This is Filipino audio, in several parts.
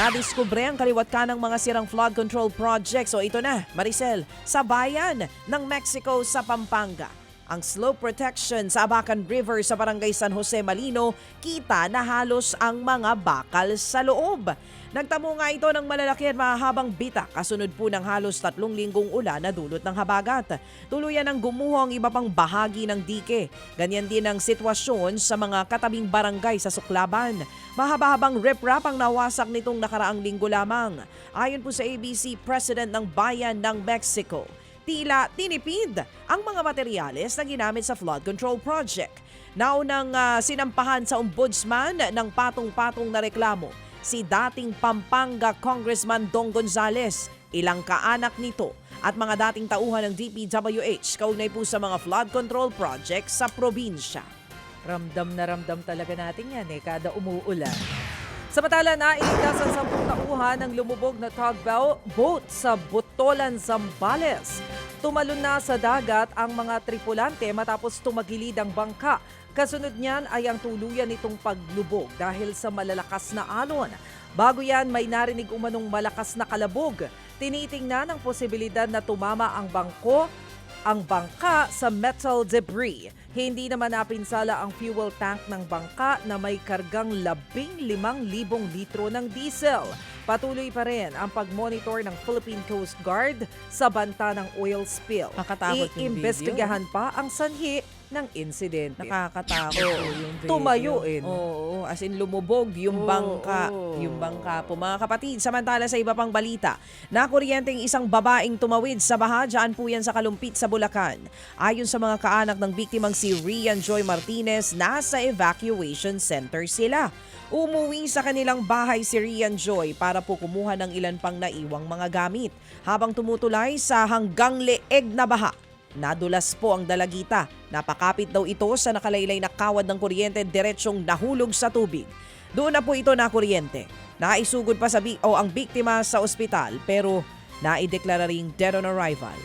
Nadiskubre ang kaliwat ka ng mga sirang flood control projects. O ito na, Maricel, sa bayan ng Mexico sa Pampanga. Ang slope protection sa Abacan River sa Barangay San Jose, Malino, kita na halos ang mga bakal sa loob. Nagtamo nga ito ng malalaki at mahahabang bitak kasunod po ng halos 3 linggong ulan na dulot ng habagat. Tuluyan ang gumuho ang iba pang bahagi ng dike. Ganyan din ang sitwasyon sa mga katabing barangay sa Suklaban. Mahaba-habang riprap ang nawasak nitong nakaraang linggo lamang. Ayon po sa ABC, President ng Bayan ng Mexico, tila tinipid ang mga materyales na ginamit sa flood control project. Naunang sinampahan sa ombudsman ng patong-patong na reklamo si dating Pampanga Congressman Dong Gonzales, ilang kaanak nito at mga dating tauhan ng DPWH kaugnay po sa mga flood control project sa probinsya. Ramdam na ramdam talaga natin yan kada umuulan. Samantala, nailigtas ang 10 tauhan ng lumubog na tugboat sa Botolan, Zambales. Tumalon na sa dagat ang mga tripulante matapos tumagilid ang bangka. Kasunod niyan ay ang tuluyan nitong paglubog dahil sa malalakas na alon. Bago yan, may narinig umanong malakas na kalabog. Tinitingnan ang posibilidad na tumama ang bangka sa metal debris. Hindi naman napinsala ang fuel tank ng bangka na may kargang 15,000 litro ng diesel. Patuloy pa rin ang pag-monitor ng Philippine Coast Guard sa banta ng oil spill. Nakatakot yung Iimbestigahan pa ang sanhi ng insidente. Nakakatakot po yung video. Tumayuin. Oo, as in lumubog yung bangka. Yung bangka po. Mga kapatid, samantala sa iba pang balita, nakuryenteng isang babaeng tumawid sa baha, dyan po yan sa Kalumpit sa Bulacan. Ayon sa mga kaanak ng biktimang si Rian Joy Martinez, nasa evacuation center sila. Umuwi sa kanilang bahay si Rian Joy para po kumuha ng ilan pang naiwang mga gamit. Habang tumutulay sa hanggang leeg na baha, nadulas po ang dalagita. Napakapit daw ito sa nakalaylay na kawad ng kuryente, diretsyong nahulog sa tubig. Doon na po ito nakuryente. Naisugod pa ang biktima sa ospital pero naideklara ring dead on arrival.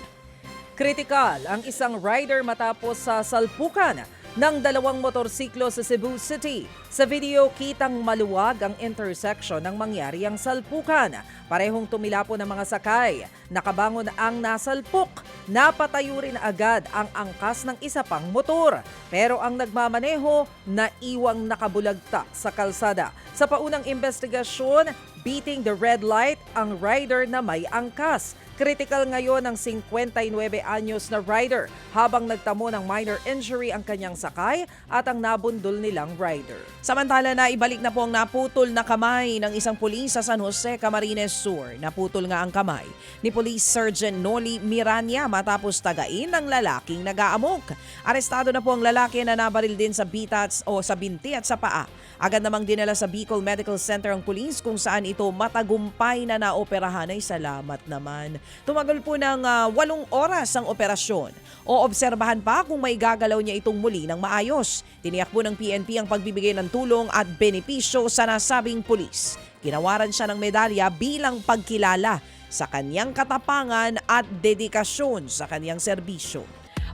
Kritikal ang isang rider matapos sa salpukan ng 2 motorsiklo sa Cebu City. Sa video, kitang maluwag ang intersection ng mangyari ang salpukan. Parehong tumilapon ang mga sakay. Nakabangon ang nasalpok. Napatayo rin agad ang angkas ng isa pang motor. Pero ang nagmamaneho, naiwang nakabulagta sa kalsada. Sa paunang investigasyon, beating the red light ang rider na may angkas. Critical ngayon ang 59 anyos na rider habang nagtamo ng minor injury ang kanyang sakay at ang nabundol nilang rider. Samantala na ibalik na po ang naputol na kamay ng isang pulis sa San Jose, Camarines Sur. Naputol nga ang kamay ni Police Sergeant Noli Miranya matapos tagain ng lalaking nag-aamok. Arestado na po ang lalaki na nabaril din sa binti at sa paa. Agad namang dinala sa Bicol Medical Center ang pulis kung saan ito matagumpay na naoperahan. Ay salamat naman. Tumagal po ng 8 oras ang operasyon. Oobserbahan pa kung may gagalaw niya itong muli ng maayos. Tiniyak po ng PNP ang pagbibigay ng tulong at benepisyo sa nasabing pulis. Ginawaran siya ng medalya bilang pagkilala sa kanyang katapangan at dedikasyon sa kanyang serbisyo.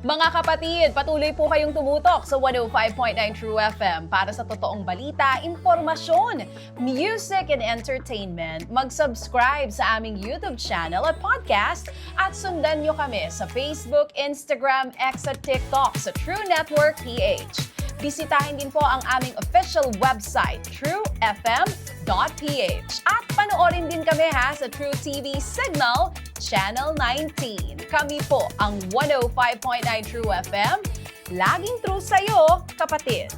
Mga kapatid, patuloy po kayong tumutok sa 105.9 True FM para sa totoong balita, impormasyon, music and entertainment. Mag-subscribe sa aming YouTube channel at podcast at sundan nyo kami sa Facebook, Instagram, X at TikTok sa True Network PH. Bisitahin din po ang aming official website, truefm.ph. At panoorin din kami sa True TV Signal, Channel 19. Kami po ang 105.9 True FM. Laging true sa'yo, kapatid.